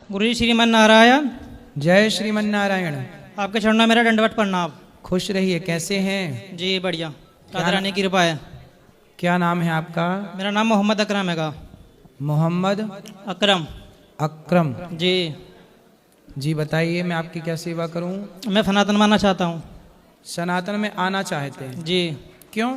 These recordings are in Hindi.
गुरु जी श्रीमन नारायण। जय श्रीमन नारायण। आपके चरणों में मेरा दंडवत प्रणाम। खुश रहिए। कैसे हैं? जी बढ़िया, दादा रानी की कृपा है। क्या नाम है आपका? मेरा नाम मोहम्मद अकरम है। मोहम्मद अकरम अकरम जी। जी बताइए, मैं आपकी क्या सेवा करूं? मैं सनातन मानना चाहता हूँ। सनातन में आना चाहते हैं? जी। क्यों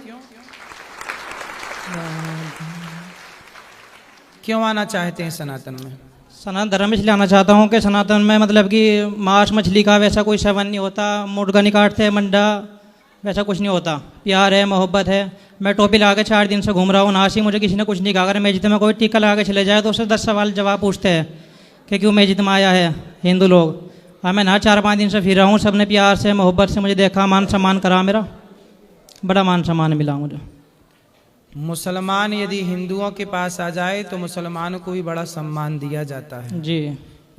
क्यों आना चाहते हैं सनातन में? सनातन धर्म इसलिए आना चाहता हूँ कि सनातन में मतलब कि मांस मछली का वैसा कोई सेवन नहीं होता, मुर्गा नहीं काटते, मंडा वैसा कुछ नहीं होता। प्यार है, मोहब्बत है। मैं टोपी लगा के 4 दिन से घूम रहा हूँ, नासी मुझे किसी ने कुछ नहीं कहा। अगर मस्जिद में कोई टीका लगा के चले जाए तो उससे 10 सवाल जवाब पूछते हैं कि क्यों मस्जिद में आया है हिंदू लोग। हाँ, मैं ना 4-5 दिन से फिर रहा हूँ, सबने प्यार से मोहब्बत से मुझे देखा, मान सम्मान करा, मेरा बड़ा मान सम्मान मिला मुझे। मुसलमान यदि हिंदुओं के पास आ जाए तो मुसलमान को भी बड़ा सम्मान दिया जाता है जी।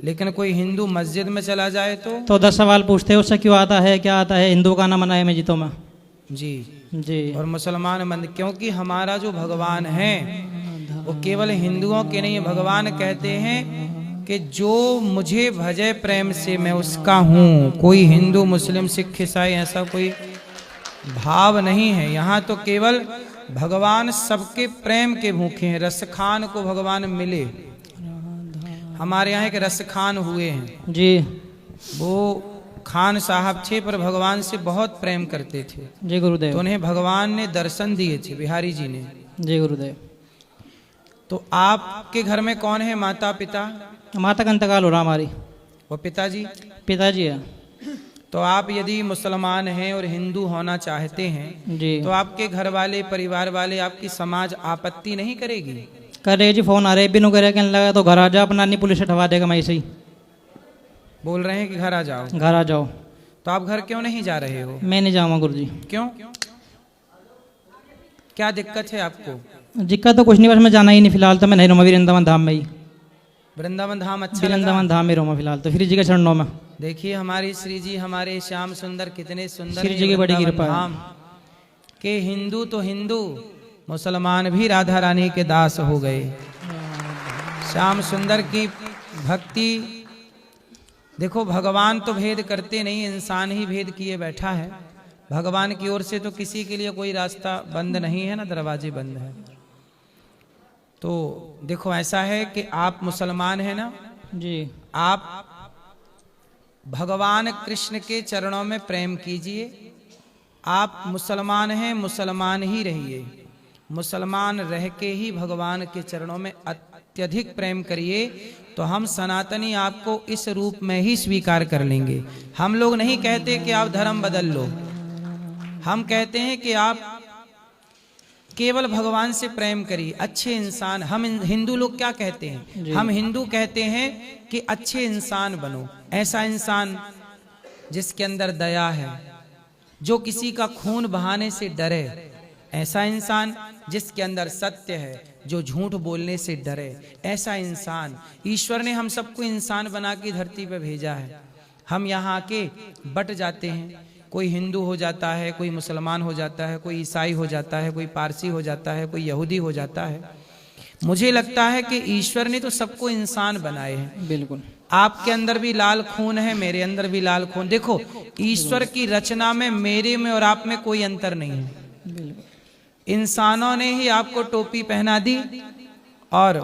लेकिन कोई हिंदू मस्जिद में चला जाए तो 10 सवाल पूछते हैं उससे, क्यों आता है, क्या आता है, हिंदू का नाम मना है मस्जिदों में। जी जी। और मुसलमान मंद, क्योंकि हमारा जो भगवान है वो केवल हिंदुओं के नहीं। भगवान कहते हैं कि जो मुझे भजे प्रेम से मैं उसका हूँ। कोई हिंदू मुस्लिम सिख ईसाई ऐसा कोई भाव नहीं है। यहाँ तो केवल भगवान सबके प्रेम के भूखे हैं। रसखान को भगवान मिले। हमारे यहाँ एक रसखान हुए हैं जी। वो खान साहब थे पर भगवान से बहुत प्रेम करते थे। जी गुरुदेव। तो उन्हें भगवान ने दर्शन दिए थे, बिहारी जी ने। जी गुरुदेव। तो आपके घर में कौन है? माता पिता? माता का इंतकाल हो रहा हमारी। वो पिताजी? पिताजी है। तो आप यदि मुसलमान हैं और हिंदू होना चाहते हैं जी। तो आपके घर वाले, परिवार वाले, आपकी समाज आपत्ति नहीं करेगी? कर रहे जी, फोन आ रहे, बिनु करे कहने लगा तो घर आ जा, अपना नहीं पुलिस हटवा देगा। मैं ऐसे ही बोल रहे हैं कि घर आ जाओ। घर आ जाओ। तो आप घर क्यों नहीं जा रहे हो? मैं नहीं जाऊँगा गुरु जी। क्यों? क्या दिक्कत है आपको? दिक्कत तो कुछ नहीं, बस मैं जाना ही नहीं फिलहाल। तो मैं नहीं रहूँगा वृंदावन धाम में ही। वृंदावन धाम अच्छा लगा? वृंदावन धाम में रहूँगा फिलहाल तो, श्री जी के चरणों में। देखिए हमारी श्री जी, हमारे श्याम सुंदर कितने सुंदर श्री जी की बड़ी कृपा है। धाम के हिंदू तो हिंदू, मुसलमान भी राधा रानी के दास हो गए। श्याम सुंदर की भक्ति देखो। भगवान तो भेद करते नहीं, इंसान ही भेद किए बैठा है। भगवान की ओर से तो किसी के लिए कोई रास्ता बंद नहीं है ना, दरवाजे बंद है। तो देखो ऐसा है कि आप मुसलमान हैं ना जी। आप भगवान कृष्ण के चरणों में प्रेम कीजिए। आप मुसलमान हैं, मुसलमान ही रहिए। मुसलमान रह के ही भगवान के चरणों में अत्यधिक प्रेम करिए तो हम सनातनी आपको इस रूप में ही स्वीकार कर लेंगे। हम लोग नहीं कहते कि आप धर्म बदल लो, हम कहते हैं कि आप केवल भगवान से प्रेम करिए। अच्छे इंसान, हम हिंदू लोग क्या कहते हैं? हम हिंदू कहते हैं कि अच्छे इंसान बनो। ऐसा इंसान जिसके अंदर दया है, जो किसी का खून बहाने से डरे। ऐसा इंसान जिसके अंदर सत्य है, जो झूठ बोलने से डरे। ऐसा इंसान, ईश्वर ने हम सबको इंसान बना के धरती पर भेजा है। हम यहाँ आके बट जाते हैं। कोई हिंदू हो जाता है, कोई मुसलमान हो जाता है, कोई ईसाई हो जाता है, कोई पारसी हो जाता है, कोई यहूदी हो जाता है। मुझे लगता है कि ईश्वर ने तो सबको इंसान बनाए हैं। बिल्कुल। आपके अंदर भी लाल खून है, मेरे अंदर भी लाल खून। देखो ईश्वर की रचना में मेरे में और आप में कोई अंतर नहीं है। इंसानों ने ही आपको टोपी पहना दी और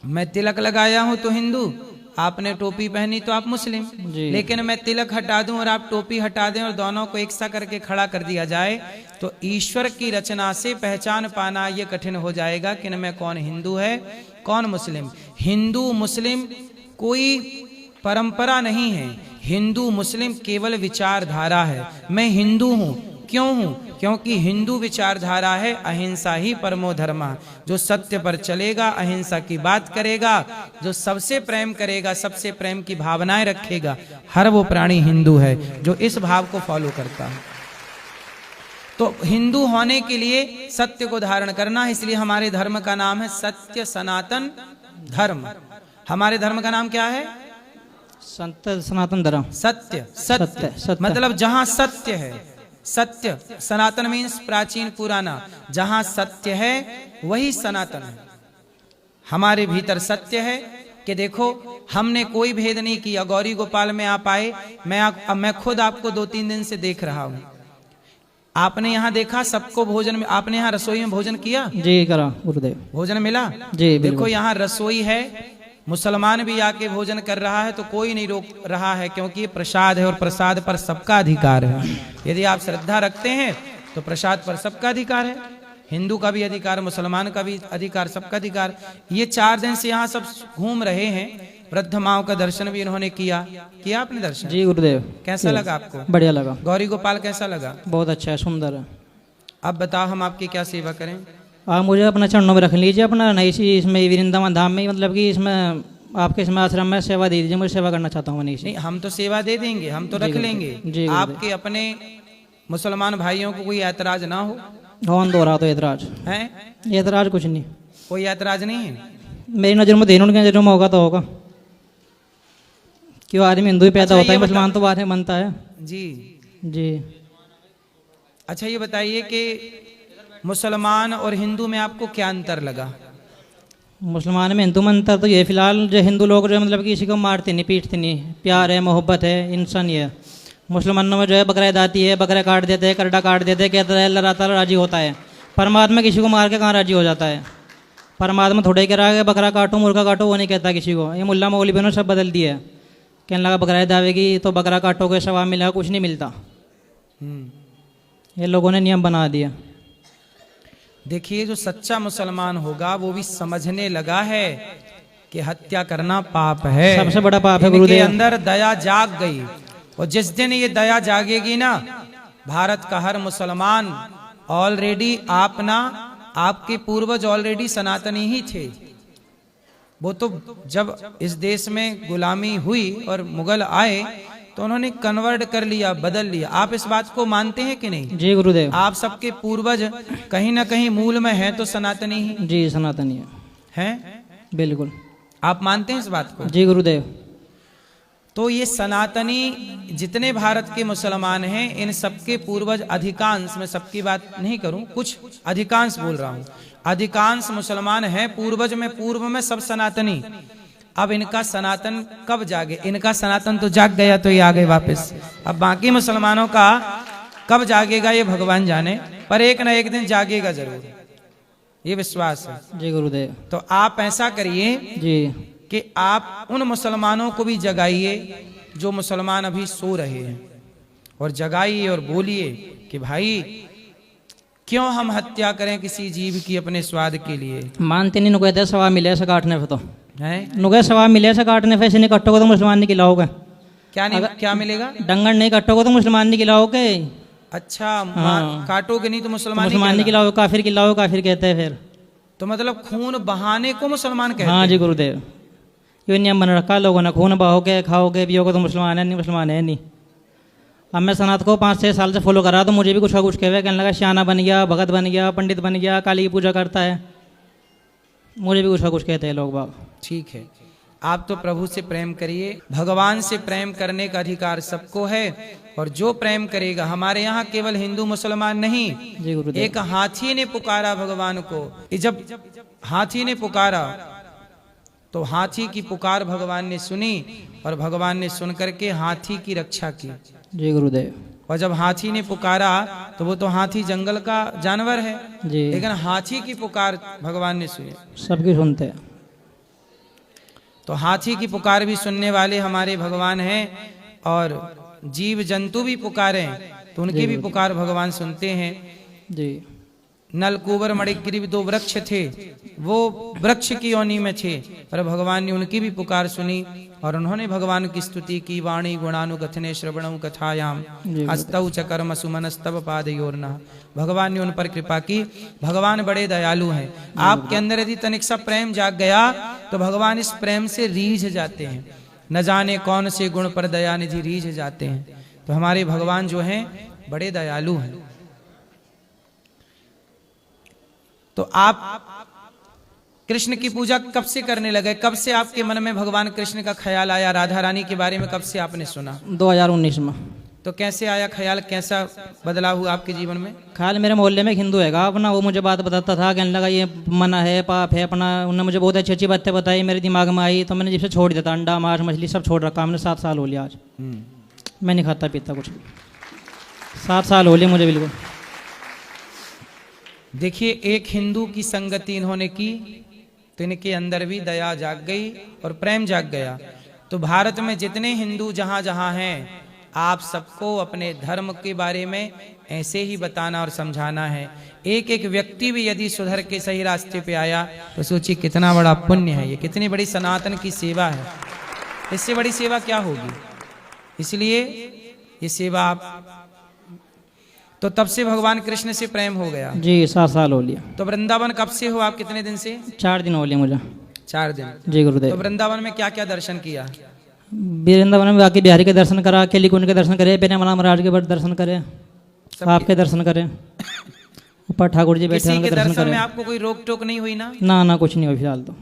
मैं तिलक लगाया हूं तो हिंदू, आपने टोपी पहनी तो आप मुस्लिम। लेकिन मैं तिलक हटा दूं और आप टोपी हटा दें और दोनों को एक सा करके खड़ा कर दिया जाए तो ईश्वर की रचना से पहचान पाना ये कठिन हो जाएगा कि मैं कौन हिंदू है कौन मुस्लिम। हिंदू मुस्लिम कोई परंपरा नहीं है। हिंदू मुस्लिम केवल विचारधारा है। मैं हिंदू हूं, क्यों हूं? क्योंकि हिंदू विचारधारा है अहिंसा ही परमो धर्मा। जो सत्य पर चलेगा, अहिंसा की बात करेगा, जो सबसे प्रेम करेगा, सबसे प्रेम की भावनाएं रखेगा, हर वो प्राणी हिंदू है जो इस भाव को फॉलो करता है। तो हिंदू होने के लिए सत्य को धारण करना, इसलिए हमारे धर्म का नाम है सत्य सनातन धर्म। हमारे धर्म का नाम क्या है? सनातन धर्म। सत्य सत्य मतलब जहां सत्य है। सत्य, सनातन मीन्स प्राचीन पुराना। जहां सत्य है वही सनातन है। हमारे भीतर सत्य है कि देखो हमने कोई भेद नहीं किया, गौरी गोपाल में आप आए, मैं खुद आपको 2-3 दिन से देख रहा हूं। आपने यहाँ देखा सबको भोजन में, आपने यहाँ रसोई में भोजन किया? जी करा गुरुदेव। भोजन मिला? जी देखो यहाँ रसोई है, मुसलमान भी आके भोजन कर रहा है तो कोई नहीं रोक रहा है, क्योंकि ये प्रसाद है और प्रसाद पर सबका अधिकार है। यदि आप श्रद्धा रखते हैं तो प्रसाद पर सबका अधिकार है, हिंदू का भी अधिकार, मुसलमान का भी अधिकार, सबका अधिकार। ये 4 दिन से यहाँ सब घूम रहे हैं, वृद्ध माओ का दर्शन भी इन्होंने किया आपने दर्शन? जी गुरुदेव। कैसा लगा आपको? बढ़िया लगा। गौरी गोपाल कैसा लगा? बहुत अच्छा है, सुंदर है। अब बताओ हम आपकी क्या सेवा करें? आप मुझे अपना चरणों में रख लीजिए, अपना नई सी इसमें वृंदावन धाम में, मतलब कि इसमें आपके इसमें आश्रम में सेवा दे दीजिए, मुझे सेवा करना चाहता हूँ। नहीं हम तो सेवा दे देंगे, हम तो रख लेंगे। आपके अपने मुसलमान भाइयों को कोई ऐतराज ना हो? कौन दो रहा तो ऐतराज है? ऐतराज कुछ नहीं, कोई ऐतराज नहीं है। मेरी नजर में देने, उनकी नजर में होगा तो होगा, क्यों आदमी हिंदू ही पैदा होता है, मुसलमान तो बाद में बनता है। जी जी। अच्छा ये बताइए कि मुसलमान और हिंदू में आपको क्या अंतर लगा? मुसलमान में हिंदू में अंतर तो ये, फिलहाल जो हिंदू लोग जो मतलब कि किसी को मारते नहीं पीटते नहीं, प्यार है, मोहब्बत है, इंसानी है। मुसलमानों में जो है बकरा दाती है, बकरा काट देते हैं, करड़ा काट देते हैं, कहता है अल्लाह ताला राजी होता है। परमात्मा किसी को मार के कहाँ राजी हो जाता है? परमात्मा थोड़े कह रहा है बकरा काटो मुर्गा काटो, वो नहीं कहता किसी को। ये मुल्ला मौलवी ने सब बदल दिया है, कहने लगा बकरा दावेगी तो बकरा काटोगे सवाब मिलेगा, कुछ नहीं मिलता। ये लोगों ने नियम बना दिया। देखिए जो सच्चा मुसलमान होगा वो भी समझने लगा है कि हत्या करना पाप है, सबसे बड़ा पाप है। इनके गुरुदेव अंदर दया जाग गई, और जिस दिन ये दया जागेगी ना, भारत का हर मुसलमान ऑलरेडी आपके पूर्वज ऑलरेडी सनातनी ही थे। वो तो जब इस देश में गुलामी हुई और मुगल आए तो उन्होंने कन्वर्ट कर लिया, बदल लिया। आप इस बात को मानते हैं कि नहीं? जी गुरुदेव। आप सबके पूर्वज कहीं ना कहीं मूल में हैं तो सनातनी ही जी, सनातनी है। बिल्कुल। आप मानते हैं इस बात को? जी गुरुदेव। तो ये सनातनी जितने भारत के मुसलमान हैं, इन सबके पूर्वज अधिकांश, मैं सबकी बात नहीं करूं, कुछ अधिकांश बोल रहा हूं, अधिकांश मुसलमान हैं पूर्वज में, पूर्व में सब सनातनी। अब इनका सनातन कब जागे? इनका सनातन तो जाग गया तो ये आ गए वापस। अब बाकी मुसलमानों का कब जागेगा ये भगवान जाने, पर एक ना एक दिन जागेगा जरूर, ये विश्वास है। जी गुरुदेव। तो आप ऐसा करिए जी कि आप उन मुसलमानों को भी जगाइए जो मुसलमान अभी सो रहे हैं, और जगाइए और बोलिए कि भाई क्यों हम हत्या करें किसी जीव की अपने स्वाद के लिए? मानते नहीं, नुकते हैं सवाब मिले ऐसा काटने पे, तो है नुकते सवाब मिले ऐसा काटने पे, ऐसे नहीं कटोगे तो मुसलमान नहीं खिलाओगे। क्या नहीं, क्या मिलेगा? डंगर नहीं कटोगे तो मुसलमान नहीं खिलाओगे। अच्छा हाँ। काटोगे नहीं तो मुसलमान नहीं खिलाओगे, काफिर खिलाओ, काफिर कहते हैं फिर। तो मतलब खून बहाने को मुसलमान कहते हैं? हाँ जी गुरुदेव, ये नियम बना रखा लोगों ने, खून बहाओगे खाओगे पियोगे तो मुसलमान है, नहीं मुसलमान है नहीं। अब मैं सनात को 5-6 साल से फॉलो कर रहा, तो मुझे भी कुछ कहवे, कहने लगा श्याना बन गया, भगत बन गया, पंडित बन गया, काली की पूजा करता है, मुझे भी कुछ कहते हैं लोग बाग। ठीक है, आप तो प्रभु से प्रेम करिए, भगवान से प्रेम करने का अधिकार सबको है, और जो प्रेम करेगा, हमारे यहाँ केवल हिंदू मुसलमान नहीं, जी गुरुदेव। एक हाथी ने पुकारा भगवान को, जब हाथी ने पुकारा तो हाथी की पुकार भगवान ने सुनी, और भगवान ने सुन करके हाथी की रक्षा की। जी गुरुदेव। और जब हाथी ने पुकारा तो वो तो हाथी जंगल का जानवर है जी, लेकिन हाथी की पुकार भगवान ने सुनी। सबकी सुनते हैं, तो हाथी की पुकार भी सुनने वाले हमारे भगवान हैं, और जीव जंतु भी पुकारे तो उनकी भी पुकार भगवान सुनते हैं जी। नलकूबर मणिग्रीव 2 वृक्ष थे, वो वृक्ष की योनि में थे, पर भगवान ने उनकी भी पुकार सुनी, और उन्होंने भगवान की स्तुति की। वाणी गुणानुगथने श्रवणं कथायाम अस्तौ च कर्म सुमनस्तव पादयोर्नः। भगवान ने उन पर कृपा की। भगवान बड़े दयालु हैं। आपके अंदर यदि तनिक सा प्रेम जाग गया तो भगवान इस प्रेम से रीझ जाते हैं, न जाने कौन से गुण पर दयानिधि रीझ जाते हैं। तो हमारे भगवान जो हैं बड़े दयालु हैं। तो आप कृष्ण की पूजा कब से करने लगे? कब से आपके मन में भगवान कृष्ण का ख्याल आया? राधा रानी के बारे में कब से आपने सुना? 2019 में। तो कैसे आया ख्याल, कैसा बदलाव हुआ आपके जीवन में? ख्याल मेरे मोहल्ले में एक हिंदू हैगा अपना, वो मुझे बात बताता था, कहने लगा ये मना है, पाप है अपना। उन्होंने मुझे बहुत अच्छी अच्छी बातें बताई, मेरे दिमाग में आई, तो मैंने जिससे छोड़ दिया था, अंडा मांस मछली सब छोड़ रखा हमने। 7 साल हो लिया आज मैं नहीं खाता पीता कुछ भी, 7 साल हो लिए मुझे बिल्कुल। देखिए, एक हिंदू की संगति इन्होंने की तो इनके अंदर भी दया जाग गई और प्रेम जाग गया। तो भारत में जितने हिंदू जहां जहां हैं, आप सबको अपने धर्म के बारे में ऐसे ही बताना और समझाना है। एक एक व्यक्ति भी यदि सुधर के सही रास्ते पे आया तो सोचिए कितना बड़ा पुण्य है ये, कितनी बड़ी सनातन की सेवा है। इससे बड़ी सेवा क्या होगी? इसलिए ये सेवा आप, तो तब से भगवान कृष्ण से प्रेम हो गया जी। 7 साल हो लिया। तो वृंदावन कब से हो आप, कितने दिन से? 4 दिन हो लिए मुझे। 4 दिन जी गुरुदेव। तो वृंदावन में क्या क्या दर्शन किया? वृंदावन में बाकी बिहारी के दर्शन करा, केली कुंड के दर्शन करे, पेनामला महाराज के दर्शन करे, आपके दर्शन करे, ऊपर ठाकुर जी बैठे किसी उनके के दर्शन दर्शन करे। में आपको कोई रोक टोक नहीं हुई ना? ना कुछ नहीं हुआ फिलहाल तो।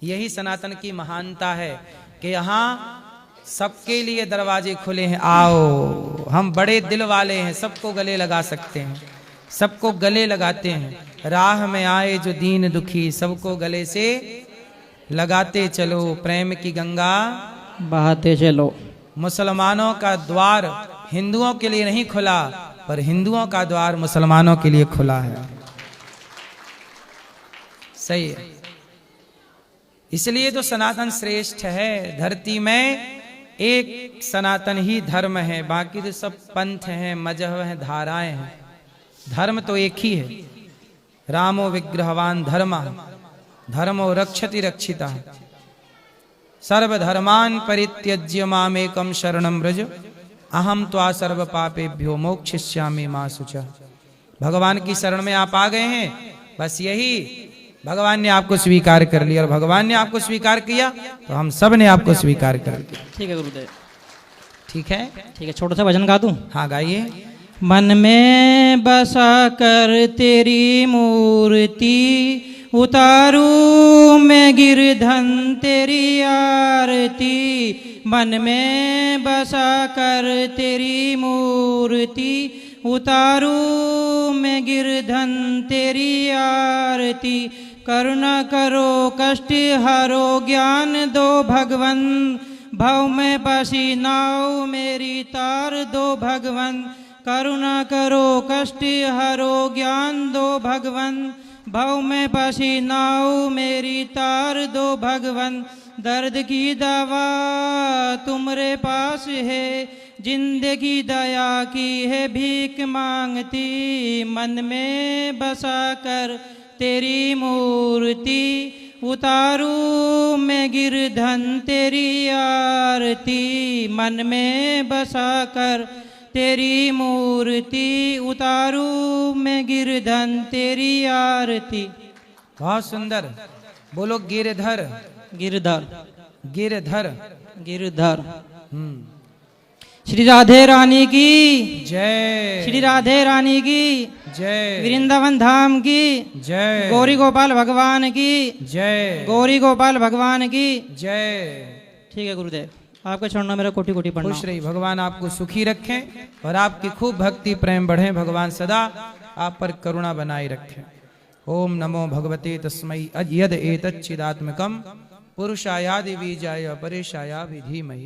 यही सनातन की महानता है कि यहाँ सबके लिए दरवाजे खुले हैं। आओ, हम बड़े दिल वाले हैं, सबको गले लगा सकते हैं, सबको गले लगाते हैं। राह में आए जो दीन दुखी, सबको गले से लगाते चलो, प्रेम की गंगा बहाते चलो। मुसलमानों का द्वार हिंदुओं के लिए नहीं खुला, पर हिंदुओं का द्वार मुसलमानों के लिए खुला है। सही है। इसलिए तो सनातन श्रेष्ठ है। धरती में एक सनातन ही धर्म है, बाकी तो सब पंथ हैं, मजहब हैं, धाराएं हैं। धर्म तो एक ही है। रामो विग्रहवान धर्म, धर्मो रक्षति रक्षिता। सर्वधर्मान परित्यज्य मामेकं शरणं व्रज, अहम त्वा सर्व पापेभ्यो मोक्षयिष्यामि मा शुचः। भगवान की शरण में आप आ गए हैं, बस यही भगवान ने आपको स्वीकार कर लिया, और भगवान ने आपको स्वीकार किया तो हम सब ने आपको स्वीकार कर लिया। ठीक है गुरुदेव। ठीक है, ठीक है। छोटा सा भजन गा दूं? हाँ गाइए। मन में बसा कर तेरी मूर्ति, उतारू मैं गिरधन तेरी आरती। मन में बसा कर तेरी मूर्ति, उतारू मैं गिरधन तेरी आरती। करुणा करो कष्ट हरो ज्ञान दो भगवन, भव में बसी नाव मेरी तार दो भगवन। करुणा करो कष्ट हरो ज्ञान दो भगवन, भव में बसी नाव मेरी तार दो भगवन। दर्द की दवा तुम्हारे पास है, जिंदगी दया की है भीख मांगती। मन में बसा कर तेरी मूर्ति, उतारू मैं गिरधन तेरी आरती। मन में बसा कर तेरी मूर्ति, उतारू मैं गिरधन तेरी आरती। बहुत सुंदर, बोलो गिरधर। गिरधर, गिरधर, गिरधर। श्री राधे रानी की जय, श्री राधे रानी की जय, वृंदावन धाम की जय, गौरी गोपाल भगवान की जय, गौरी गोपाल भगवान की जय। ठीक है गुरुदेव, आपका छोड़ना मेरा कोटि कोटि प्रणाम। खुश रही, भगवान आपको सुखी रखें और आपकी खूब भक्ति प्रेम बढ़े। भगवान सदा आप पर करुणा बनाए रखें। ओम नमो भगवते तस्मै यद एतच्चिदात्मकं पुरुषायादि बीजाय अपरेशाया धीमहि।